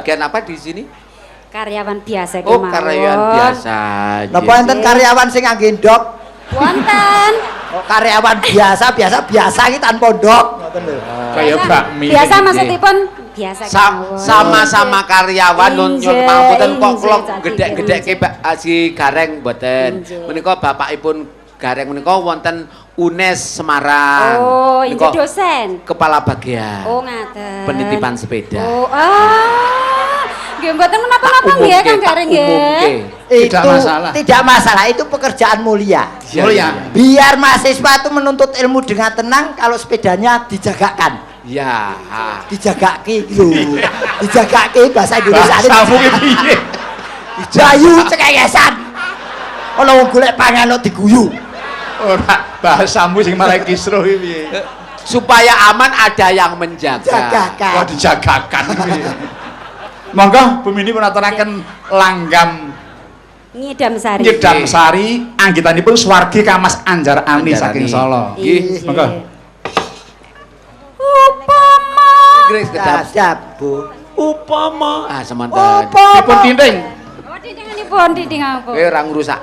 bagian apa di sini? Karyawan biasa Oh, karyawan biasa. Napa enten karyawan sing ngangge ndok? Wonten. Oh, karyawan biasa iki tanpa ndok, ngoten lho. Kayak bakmi. Biasa maksudipun biasa sama-sama karyawan nyun pangapunten kok kula gedhek-gedhekke si Gareng mboten. Menika bapakipun Gareng menika wonten UNES Semarang. Oh, inggih dosen. Kepala bagian. Oh, ngaten. Penitipan sepeda. Oh, nggih mboten menapa-napa nggih Kang Gareng nggih. Tidak masalah, itu pekerjaan mulia. Mulia. Biar mahasiswa itu menuntut ilmu dengan tenang kalau sepedanya dijagakan. Ya, dijagake lho. Dijagake bahasa Indonesia ini. Bahasamu ki piye? Jayu cekengesan. Ana wong golek pangan kok diguyu. Ora bahasamu sing marai kisruh iki piye? Supaya aman ada yang menjaga. Jagakan. Kok dijagakan piye? Monggo Bumini pun aturaken langgam Ngidam Sari. Nyedam Sari anggitanipun Swargi Kamas Anjar Ani saking Solo. Nggih, monggo. Upama. Gres Kedap, Bu. Upama. Ah, semanten. Dipun tinting. Oh, dindinganipun dinding apa? Kowe ora ngrusak.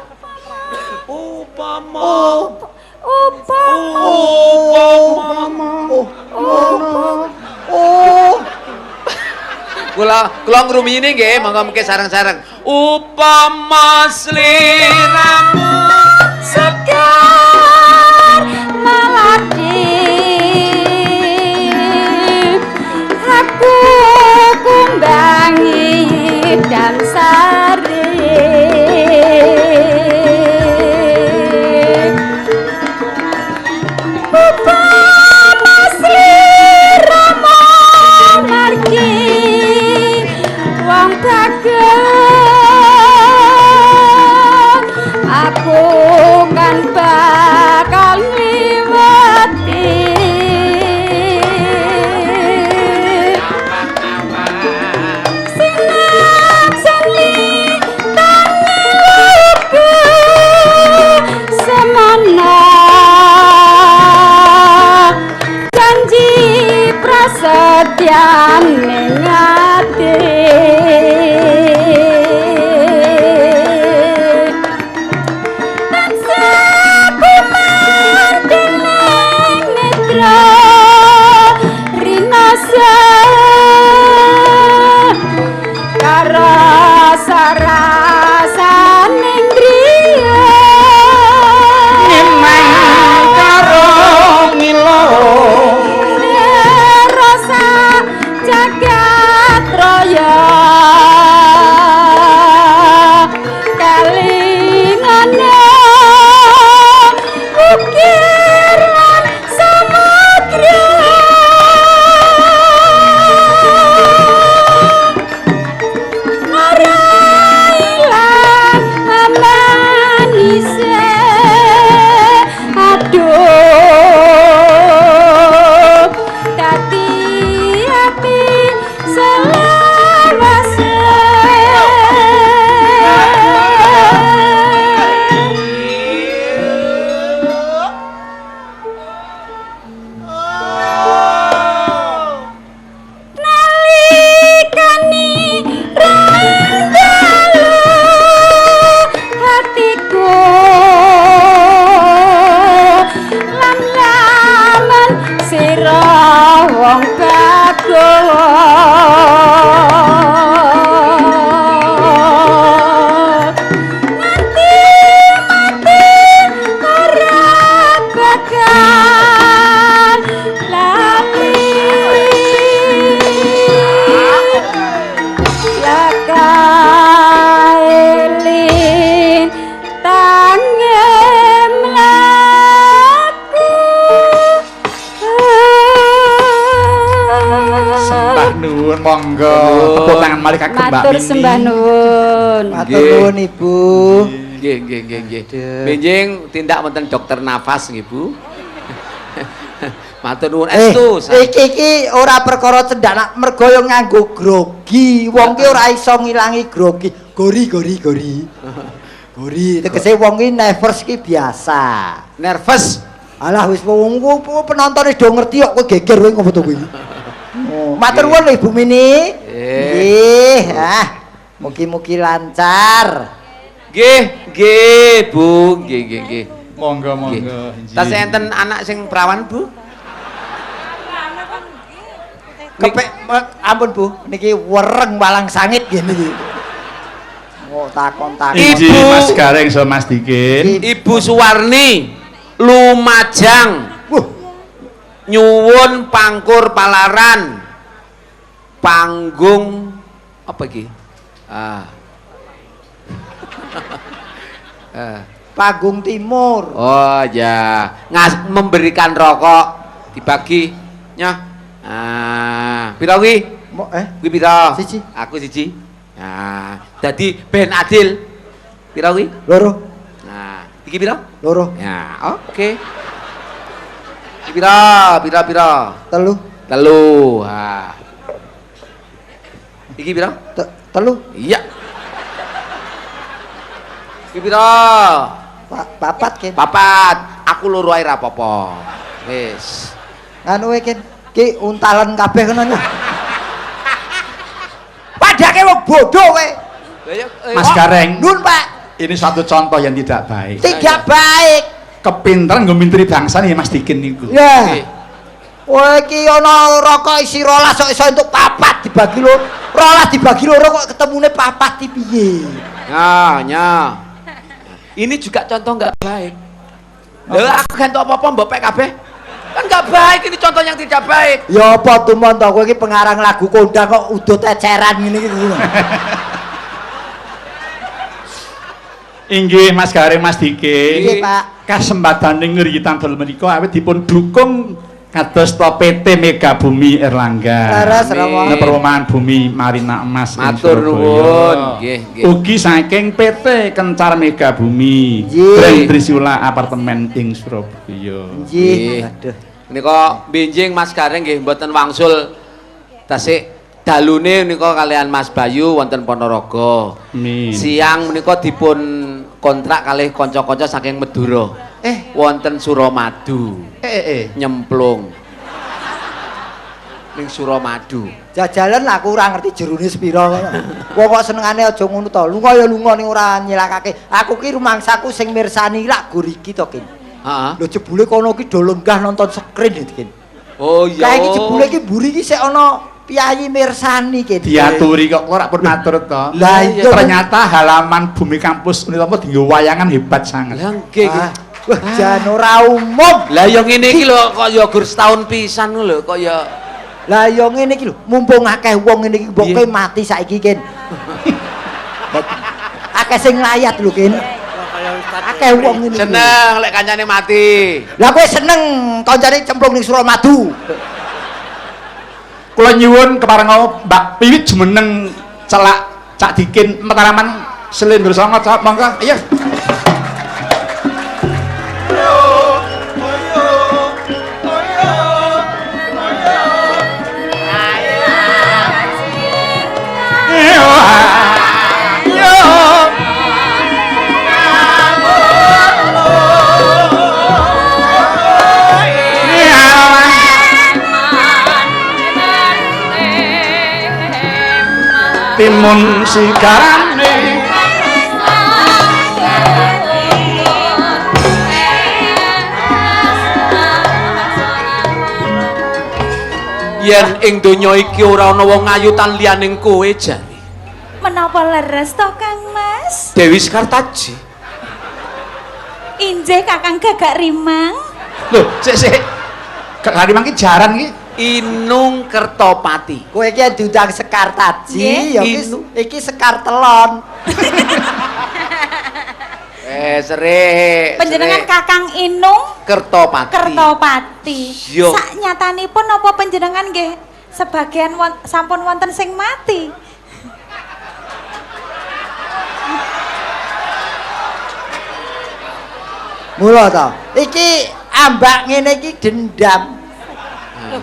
Upama. Kula ngrumiyine nggih, monggo mengke sareng-sareng. Upama sliramu segar melati aku kumbangi dan sari upama sliramu margi wong dagang aku kan bakal liwati sinap seni tangiku semana janji prasetyan ning ati Monggo tepuk tangan malih kagem Mbak Mini. Matur sembah nuwun. Matur nuwun Ibu. Nggih. Benjing tindak wonten dokter nafas nggih, Bu. Matur nuwun estu. Iki ora perkara cendak mergo yo nganggo grogi. Wong ki ora iso ngilangi grogi. Gori. Gori tegese wong ki nervous ki biasa. Nervous. Alah wis wong penonton do ngerti kok kowe geger kowe ngopo to kowe. Oh, matur nuwun Ibu Mini. Nggih, mugi-mugi lancar. Nggih, Bu. Nggih. Monggo. Tas enten anak sing perawan, Bu? Ampun Bu, niki wereng walang sangit ngene iki. Oh, takon-takon. Inji Mas Gareng so Mas Dikin. Ibu Suwarni Lumajang. Nyuwun pangkur palaran. Panggung apa iki? Panggung Timur. Oh ya, memberikan rokok dibagi nya. Pira kuwi? Kuwi pira? Siji. Aku siji. Nah, dadi ben adil. Pira kuwi? Loro. Nah, iki pira? Loro. Ya, oke. Iki pira? Telu. Iki pira? Telu. Iya. Iki pira? Papat Ken. Papat. Aku loro ae ra apa-apa. Wis. Anu Ken. Ki untalan kabeh kono. Padake wong bodoh kowe. Mas Gareng. Nun, Pak. Ini suatu contoh yang tidak baik. Tidak baik. Kepinteran nggo minteri bangsa nih Mas Dikin niku. Ya. Kowe iki ana rokok isi 12 kok iso entuk papat dibagi loro. 12 dibagi loro kok ketemune papat iki piye? Nya. Ini juga contoh nggak baik. Lah aku gantuk apa-apa mbok pek kabeh. Kan nggak baik, ini contoh yang tidak baik. Ya apa tumon to kowe iki pengarang lagu kondang kok udut eceran ngene iki. Inggih Mas Gareng Mas Dikin. Nggih, Pak. Kesempatan ngri tanggal menika awit dipun dukung kados to PT Mega Bumi Erlangga. Leres Amin. Perumahan Bumi Marina Emas. Matur nuwun. Nggih. Ugi saking PT Kencar Mega Bumi. Nggih. Grand Trisula Apartemen ing Surabaya. Nggih. Aduh. Nika benjing Mas Gareng nggih mboten wangsul tasik dalune nika kalian Mas Bayu wonten Ponorogo. Siang menika dipun kontrak kalih kanca-kanca saking Madura. Wonten Suramadu. Nyemplung. Ning Suramadu. Jajalan aku ora ngerti jerone sepira ngono. Wong kok senengane aja ngono to. Lunga ya lunga ning ora nyilakake. Aku ki rumangsaku sing mirsani lak gur iki to, Kin. Heeh. Lho jebule kono ki do lenggah nonton screen iki, Kin. Oh iya. Kayak iki jebule ki mburi ki sik ana piyayi mirsani, Kin. Diaturi kok ora pun matur to. Lah iya ternyata halaman Bumi Kampus Unitama dienggo wayangan hebat sangat. Lah nggih. Wah, jan ora umum. Lah yo ngene iki lho kok ya gur setahun pisan lho kok ya. Lah yo ngene iki lho, mumpung akeh wong ngene iki mbok kowe mati saiki, Kin. Akeh sing nglayat lho, Kin. Akeh wong ngene. Seneng lek kancane mati. Lah kowe seneng kancane cemplung ning Suramadu. Kula nyuwun kepareng Mbak Piwit jumeneng celak Cak Dikin Mataraman Slendro Songo monggo. Ayo. Timun sikane Yen ing donya iki ora ana wong ayutan liyaning kowe jare. Menapa leres to Kang Mas? Dewi Sekartaji. Injih Kakang Gagak Rimang. Lho, sik. Gak Rimang ki jaran ki. Inung Kertopati. Kowe iki diundang Sekartaji, ya Inu. iki Sekar Telon. Sere. Panjenengan Kakang Inung Kertopati. Kertopati. Yo. Saknyatanipun napa panjenengan nggih sebagian sampun wonten sing mati? Mula to. Iki ambak ngene iki dendam.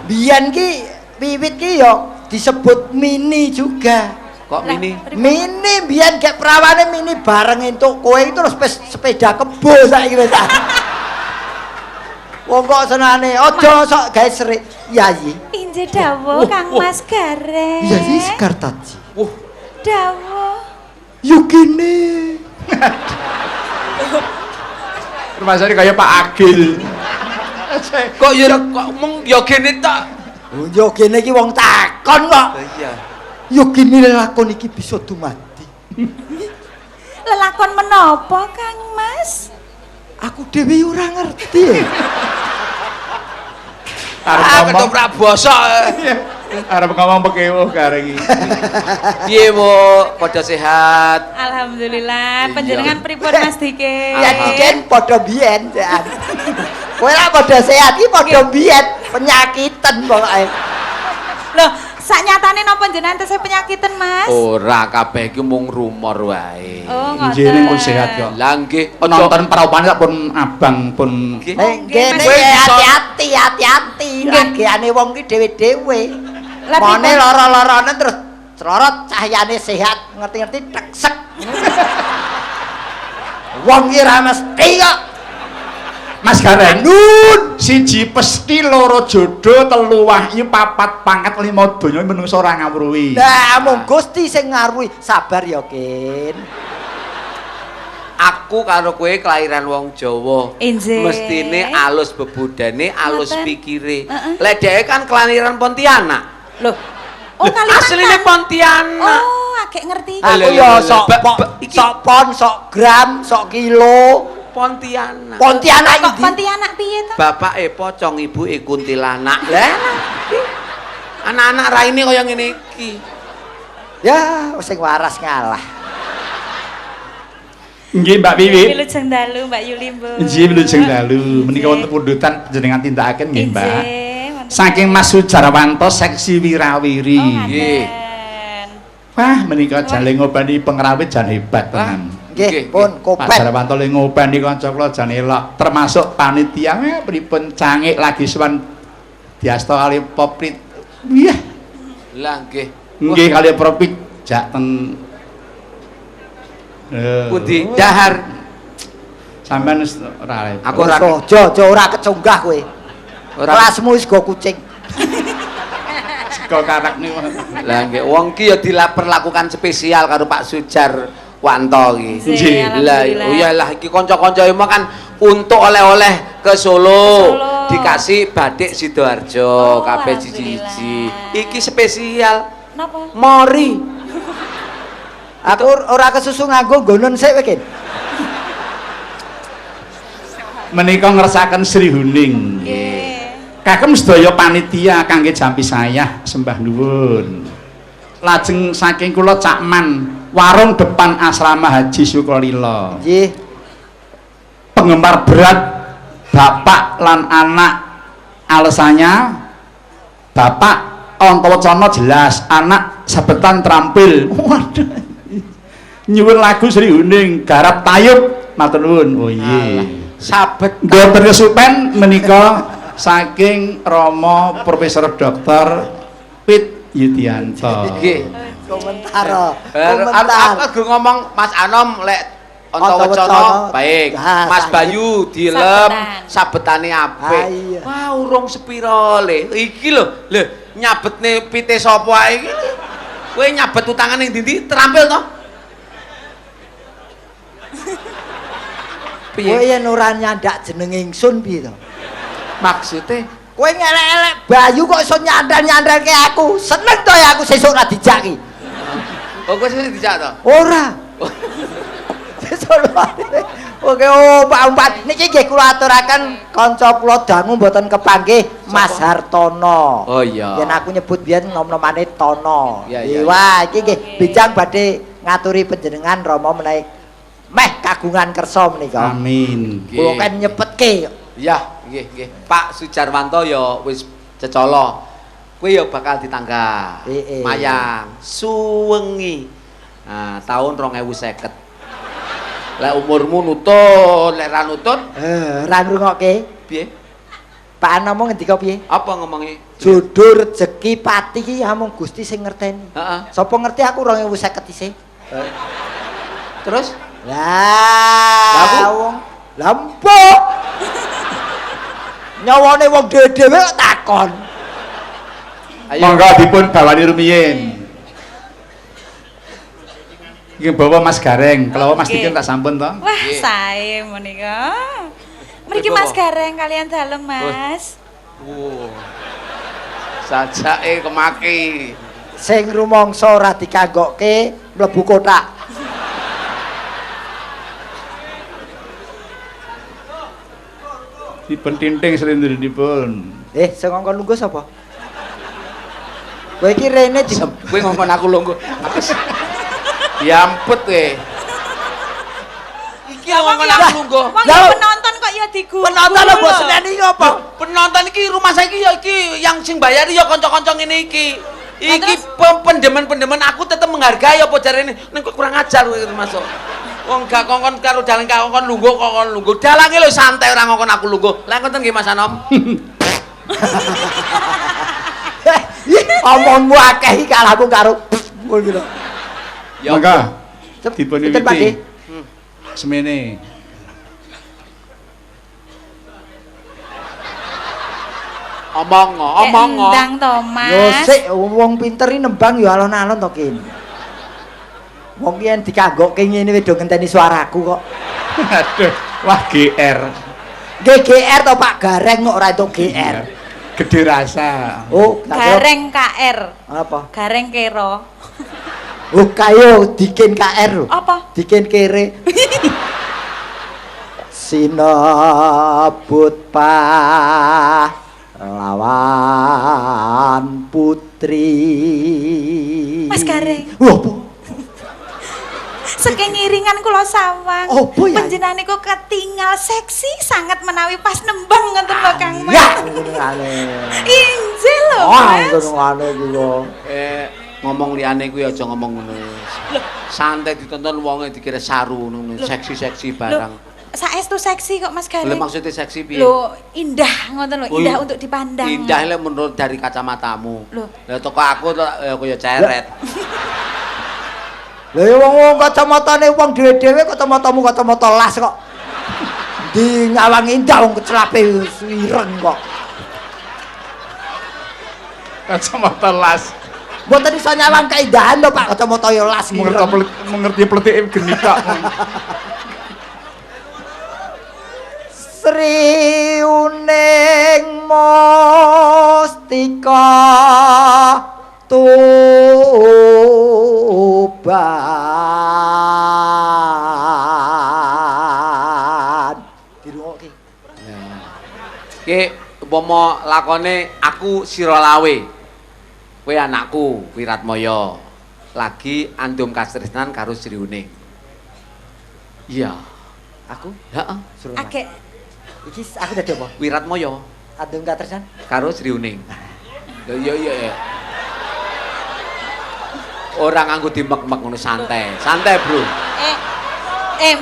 Biyen ki wiwit ki ya disebut mini juga. Kok mini? Mini biyen gek perawane mini bareng entuk kowe itu terus sepeda kebo saiki wis. Wong kok senane aja sok gawe serik. Yayi. Injih dawuh Kang Mas Gareng. Iya iki Sekar Taji. Dawuh. Yo kene. Rumahane kaya Pak Agil. Kok mung ya gene tok. Oh yo kene iki wong takon kok. Iya. Yo kene lakon iki bisa dumadi. Lelakon menapa Kang Mas? Aku dhewe ora ngerti. Arep ngomong ketoprak bosok. arep ngomong pekewo gareng iki. Piye, Bu? Padha sehat. Alhamdulillah. Iya. Panjenengan pripun Mas Dike? Ya diken padha biyen. Kowe ora padha sehat iki padha biyen penyakiten pokoke. Loh, sak nyatane napa jenengan tesih penyakitan Mas? Ora kabeh iki mung rumor wae. Oh, ngoten. Nggih pun sehat kok. Lah nggih, Nonton praupane pun abang pun Nggih. Kene Mas. hati-hati ragiane wong ki dhewe-dhewe. Lah, Mone pripun? lara-larane terus cerorot cahyane sehat, ngerti-ngerti teksek. Wong ki ora mesti kok. Mas Gareng nun siji pesti loro jodoh telu wahyu papat pangkat lima donya menungso ora ngawruhi. Nah, mung Gusti sing ngaruhi. Sabar ya, Kin. Aku karo kowe kelahiran wong Jawa. Injih. Mestine alus bebudane, alus Ngoten. pikire. Heeh. Lek dhek kan kelahiran Pontianak. Loh. Oh, Kalimantan. Asline Pontianak. Oh, agek ngerti. Aku Lho, ya lho, sok iki- sok pon, sok gram, sok kilo. Pontianak. Pontianak Kok iki. Pontianak piye to? Bapake pocong, ibuke kuntilanak. Lah. Anak-anak raine kaya ngene iki. Ya, sing waras ngalah. Nggih Mbak Wiwi. Wilujeng dalu Mbak Yuli Mbok. Nggih wilujeng dalu. Menika wonten pundutan panjenengan tindakaken nggih Mbak. Injih, wonten. Saking Mas Sujarwanto seksi wirawiri. Oh, Nggih. ngaten. Wah menika jale ngobani pengrawit jan hebat tenan. Nggih, pun Pak kopet. Jarwanto le ngobani kanca kula jan elok. Termasuk panitia pripun cangik lagi sowan diasta kali Poprit. Iya. Lah nggih. Nggih kali Poprit jak ten Pundi dahar. Sampeyan wis ora. Aku ora Aja ora kecunggah kowe. ora. Kelasmu wis go kucing. Kok karak niku. Lah nggih wong ki ya diperlakukan spesial karo Pak Sujarwanto iki. Nggih, Lah alhamdulillah. iyalah iki kanca-kanca emang kan untuk oleh-oleh ke Solo, Solo. dikasih batik Sidoarjo Oh, kabeh alhamdulillah. siji-siji. Iki spesial Napa? mori. Aku ora kesusu nganggo nggonen sik kowe, Kin. Menika ngersaken Sri Huning. Nggih. Kagem sedaya panitia kangge jampi sayah sembah nuwun. Lajeng saking kula Cakman, warung depan asrama Haji Sukolilo. Nggih. Penggemar berat bapak lan anak, alasannya bapak Antawacana jelas, anak sabetan terampil. Waduh. Nyuwun lagu Sri Huning garap tayub matur nuwun. Oh iya. Sabet Mboten kesupen menika saking Rama Profesor Dr. Pit Yudianto. nggih. Komentar. Aku ngomong Mas Anom lek Antawacana, Antawacana baik. ya, Mas sakit. Bayu dilem Sabetan. sabetane apik. Ah, iya. Wah, urung sepira le. Iki lho, nyabetne pite sapa ae iki. Kowe nyabet utangan ning ndi terampil to? Kowe Piye yen ora nyandak jeneng ingsun piye to? maksude? Kowe ngelek-elek Bayu kok iso nyandal-nyandalke aku. Seneng to ya aku sesuk ora dijak ki. Oh, kowe sing dijak to? Ora. Sesuk Oke, Pak niki nggih kula aturaken kanca kula dangu mboten kepanggih Mas Hartono. Oh iya. Yen aku nyebut biyen nom-nomane Tono. Iya, iya. Wah, iki nggih bijang badhe ngaturi panjenengan Rama menawi meh kagungan kersa menika. Amin. Kula kan nyepetke. Iya, nggih. Pak Sujarwanto ya wis cecala. Kowe ya bakal ditanggah. Heeh. Mayang suwengi. Nah, tahun 2050. Lek umurmu nutut, lek ra nutut, Ora ngrungokke. piye? Pak Anomo ngendika piye? Apa ngomongi? Jodoh rezeki pati iki amung Gusti sing ngerteni. Heeh. Sapa ngerti aku 2050 isih. Terus Lah wong lampuk. Nyawane wong dhewe-dhewe kok takon. Ayo. Monggo dipun bawani rumiyin. Nggih bawa Mas Gareng, kalau Mas Dikin tak sampun to. Wah, sae menika. Mriki Mas Gareng kalian dalem, Mas. Sajake kemaki. Sing rumangsa ora dikanggokke mlebu kotak. Dipun tinting slendrinipun. Sing ngongkon lungguh sapa? Kowe iki rene di Kowe ngongkon aku lungguh. Ya amput kowe. Iki ngongkon aku lungguh. Wong penonton kok ya digu. penonton lho mbok seneni apa? Penonton iki rumah saya iki ya iki yang sing bayar ya kanca-kanca ngene iki. Iki pendemen-pendemen aku tetep menghargai apa jarene ning kok kurang ajar kowe masuk. Wong gak kongkon karo dalang kongkon lungguh. Dalange lho santai ora ngongkon aku lungguh. Lah ngoten nggih Mas Anom. Omongmu akeh iki kalahku karo ngono iki lho. Ya Monggo dipun Pinten, Pak, wiwiti. Nggih? Semene. omong. Endang to, Yo Mas. sik wong pinter iki nembang yo alon-alon to kene. Wong ki yen dikanggokke ngene wis do ngenteni suaraku kok. Aduh, wah GR. GGR to Pak Gareng kok ora entuk GR. Gede rasa. Oh, tak kira- Gareng KR. apa? Gareng kero. Oh, kayo Dikin KR lho. Apa? Dikin kere. Sinebut lawan putri. Mas Gareng. Lho, apa? Saking ngiringan kula sawang. Apa ya? Panjenengan niku ketinggal seksi sangat menawi pas nembang ngoten lho Kang Mas. Ya, ngene. Injil lho, Wah, Mas. ngene iki lho. Ngomong liyane kuwi aja ngomong ngono. Santai ditonton wonge dikira saru ngono, seksi-seksi barang. Saestu seksi kok Mas Lha Gareng. maksudnya seksi piye? Lho, indah ngoten lho, Oh, indah untuk dipandang. Indah lek menurut dari kacamatamu. Loh. Lah toko aku kaya ceret. Lha ya wong kacamatane wong dhewe-dhewe kacamatamu kacamata las kok. Di nyawang indah wong kecelape ireng kok. Kacamata las. Mboten iso nyawang keindahan lho Pak kacamata ya las ireng. Mengerti pletik genika. Sri uning mustika tuban dirungokke. Ki umpama lakone aku sira lawe. Kowe anakku Wiratmaya. Lagi andum kastresnan karo Sri Uning. Iya. Aku Heeh. suruh. Agek Iki aku dadi apa? Wiratmaya Adem katresan. karo Sri Uning. Lho iya. Ora nganggo dimek-mek ngono santai. Santai, Bro.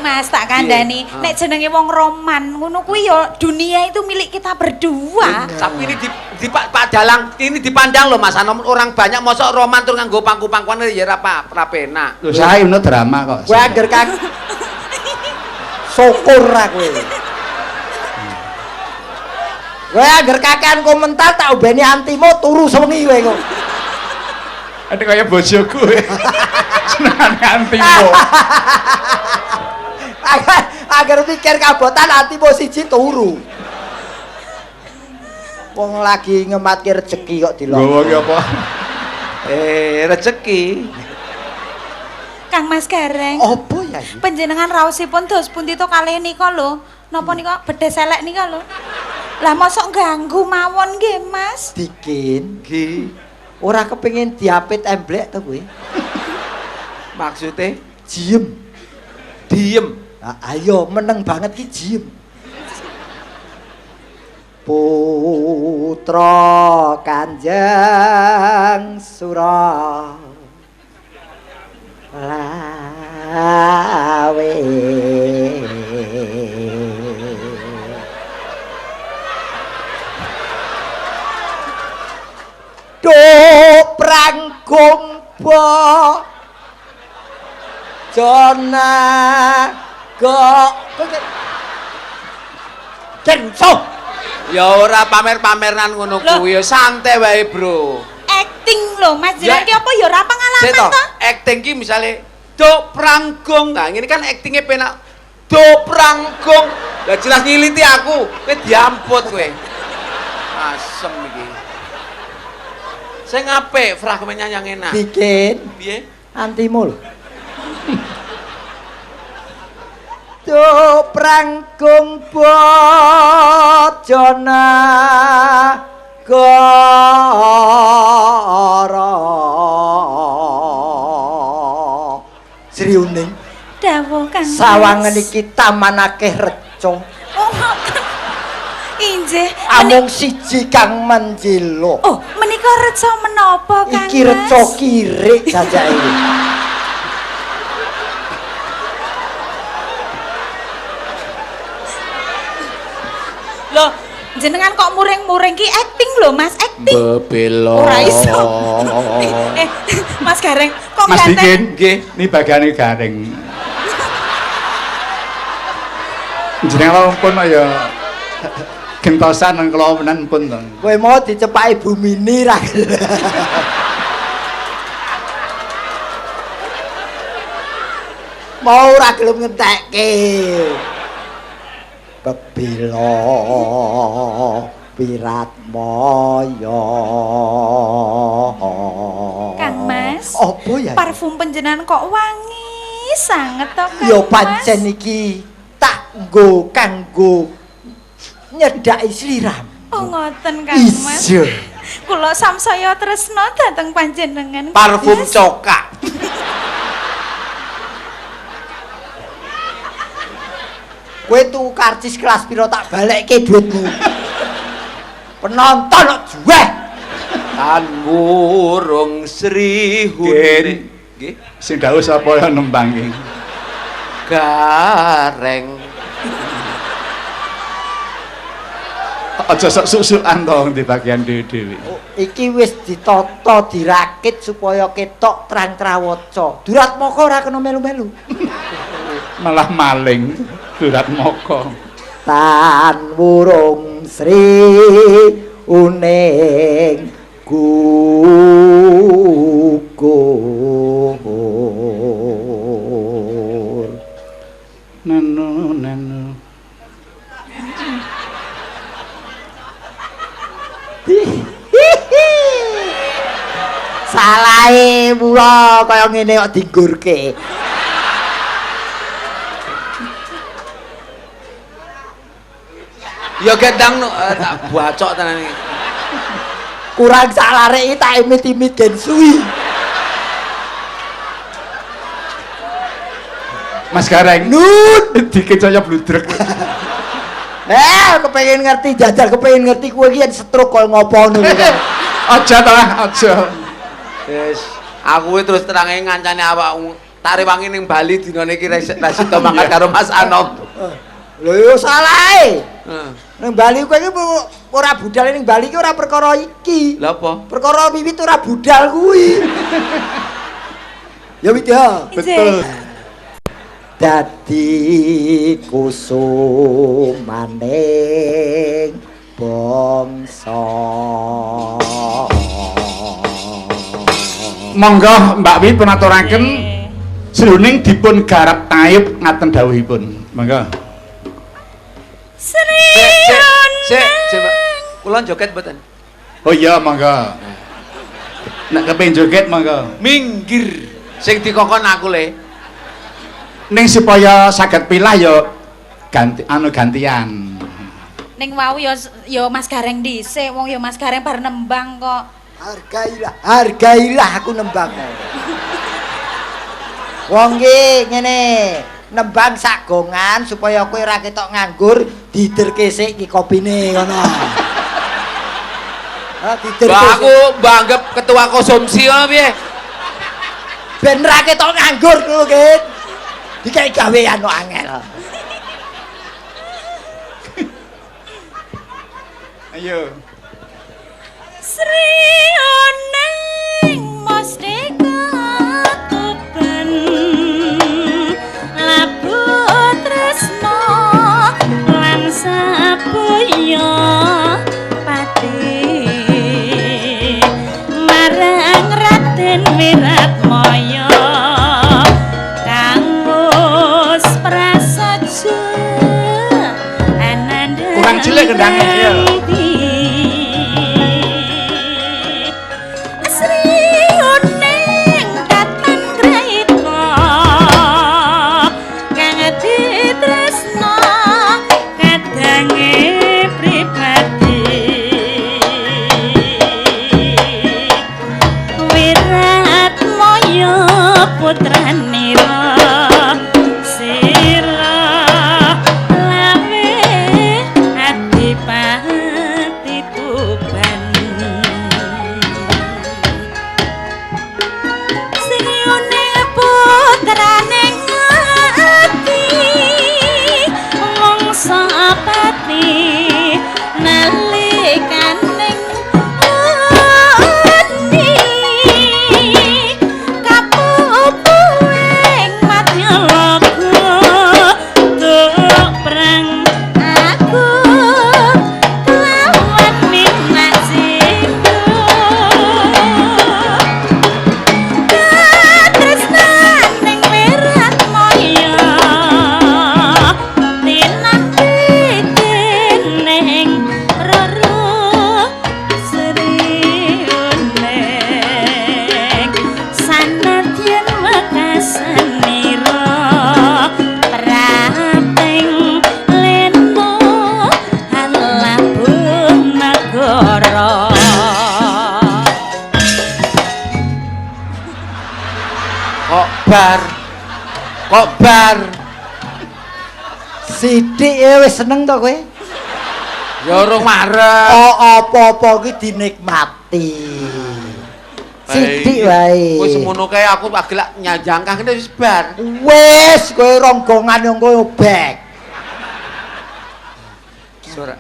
Mas tak kandhani, nek jenenge wong roman ngono kuwi ya dunia itu milik kita berdua. Tapi ini di Pak Dalang ini dipandang loh Mas Anom, orang banyak mosok roman tur nganggo pangku-pangkuan ya ora penak. Lho saya ono drama kok. Kowe angger kang syukur ra kowe. Kowe angger kakean komentar tak ubeni antimo turu sewengi kowe kok. Ada kaya bojoku. Senengane antimo. Agar pikir kabotan antimo siji turu. Wong lagi ngematke rezeki kok dilok. Gowo ki apa? Rezeki. Kang Mas Gareng. Apa ya iki? Panjenengan raosipun dos pundi to kalih nika lho. Napa nika bedes elek nika lho. Lah mosok ganggu mawon nggih, Mas. Dikin nggih. Ora kepengin diapit emblek to kowe. Maksudnya Jiem. diem. Nah, ayo meneng banget ki jiem. Putra Kanjeng Suralawe. Do prangkumba Jona kok Jenso Ya ora pamer-pameran ngono kuwi, ya santai wae, Bro. acting lho Mas. Jenengan ki apa ya ora pengalaman Seto, to? acting ki misale do pranggung. Nah, ini kan actingnya penak. Do pranggung. Lah jelas nyiliti aku. Kowe diamput kowe. Asem iki. Sing apik fragmennya yang enak. Bikin Piye? antimu lho. Do pranggung bojona goro Sriuning Dawuh Kang. sawangen iki taman akeh reca Oh, ngoten. Injih. amung siji kang menjelo Oh, menika reca menapa Kang? iki reca kirik jajake Loh, jenengan kok muring-muring ki acting lho Mas, acting. Bebelo. Ora iso. Mas Gareng, kok Mas ganteng? Dikin, nggih, ini bagiane garing. Jenengan pun ya gentosan nang kula menan pun to. kowe mau dicepaki Bumini ra gelem. Mau ra gelem ngentekke. Bebelo Wiratmaya. Kang Mas. Apa ya? Parfum panjenengan kok wangi sanget to Kang. Ya Mas? pancen iki tak nggo kanggo nyedhaki sliram. Oh ngoten Kang Mas. Iya. Kula samsaya tresna dhateng panjenengan. Parfum Yes. cokak. Kowe tuku karcis kelas piro tak balekke duitmu. Penonton kok juweh. Kan burung Sri Hunde. Nggih. Sing dawuh sapa ya nembang iki. Gareng. Aja sok susukan to di bagian dhewe-dhewe. Iki wis ditata dirakit supaya ketok terang trawaca. Duratmaka ora kena melu-melu. Malah maling durat moko. Tan burung Sri uning gugur. Nanu. Salahe mula kaya ngene kok digurke. Ya gendang tak bacok tenan iki. Kurang salare iki tak imit-imit gen suwi. Mas Gareng Nun, dikecaya bludrek. kepengin ngerti jajal kepengin ngerti kowe iki yen stroke kaya ngopo ngono lho. Aja ta, aja. Wis, aku terus terange ngancane awakmu. Tak rewangi ning Bali dinane iki resito mangkat karo Mas Anom. Lho yo salahe. Heeh. Ning Bali kowe iki ora budal ning Bali iki ora perkara iki. Lha apa? Perkara wiwit ora budal kuwi. Ya wit ya. Betul. Dadi kusumaning bangsa. Monggo Mbak Wi pun aturaken Sriuning dipun garap tayub ngaten dawuhipun. Monggo. Sik, Mbak. Kula joget mboten. Oh iya, monggo. Nek kepengin joget monggo. Minggir. Sing dikokon aku le. Ning supaya saged pilah ya gantian. Ning wau ya Mas Gareng dhisik, wong ya Mas Gareng bar nembang kok. Hargailah aku nembang. Wong iki ngene, nembang sagongan supaya kowe ora ketok nganggur, diderke sik iki kopine ngono. Ha diderke. Mbak aku banggep ketua konsumsi ngono piye? Ben ra ketok nganggur kuwi, Kit. Dikai gawean kok angel. Ayo. Sri oneng mostika tuban labu tresno lan saboya pati mar Kok bar? Sithik wis seneng to kowe? Ya urung marep. Oh apa-apa kuwi dinikmati. Sithik wae. Wis ngono kae aku agak nyajangkah kene wis bar. Wis kowe ronggongan yo kowe obek.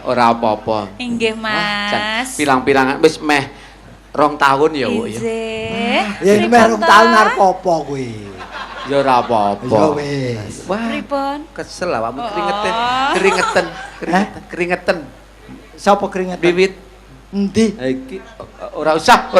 Ora apa-apa. Inggih, Mas. Pilang-pilangan wis meh 2 tahun ya, Bu ya. Ya meh 2 tahun arep apa kuwi? Ya ora apa-apa. Ya wis. Wah, Pripun? kesel awakmu keringetan. Sapa keringetan? Wiwit Endi? iki ora usah.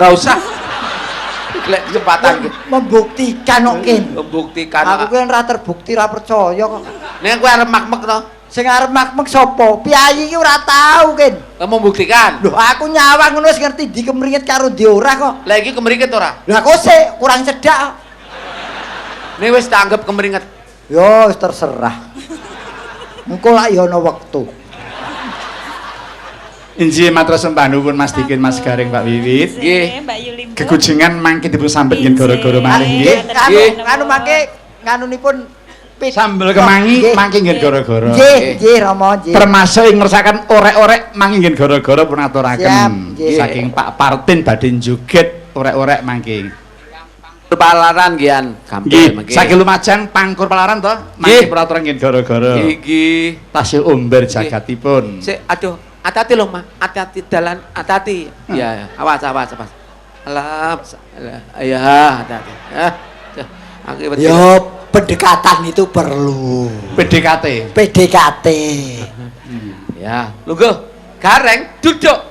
Lek kesempatan iki Membuktikan kok kin. membuktikan. Aku kan ora terbukti ora percaya kok. Nek kowe arep mak-mek to, Sing arep mak-mek sapa? Piyayi iki ora tau kin. membuktikan. Lho aku nyawang ngono wis ngerti di kemringet karo ndi ora kok. Lah iki kemringet ora? Lah kok sik kurang cedak. Nek wis tak anggap kemringet. Yo wis terserah. Engko lak yo ana wektu. Injih matur sembah nuwun Mas Dikin Mas Garing Pak Wiwit. Nggih. Mbak Yulimbo. Kegujengan mangke dipun sambet nggih gara-gara malih nggih. Anu mangke nganunipun Sambel kemangi mangke nggih gara-gara. Nggih, Rama, nggih. Termasuk ing ngersakaken orek-orek mangke nggih gara-gara pun aturaken. Siap, nggih. Saking Pak Partin badhe joget orek-orek mangke. Palaran gian gampil Nggih, saking Lumajang pangkur palaran to, mangke peraturan nggih gara-gara. Iki Tasih umber jagatipun. sik aduh, hati-hati loh, Ma. Hati-hati dalan, hati-hati. Ya, awas. Alah, ya, hati-hati. Akibat Yo pendekatan itu perlu. PDKT. PDKT. ya, lungguh, gareng, duduk.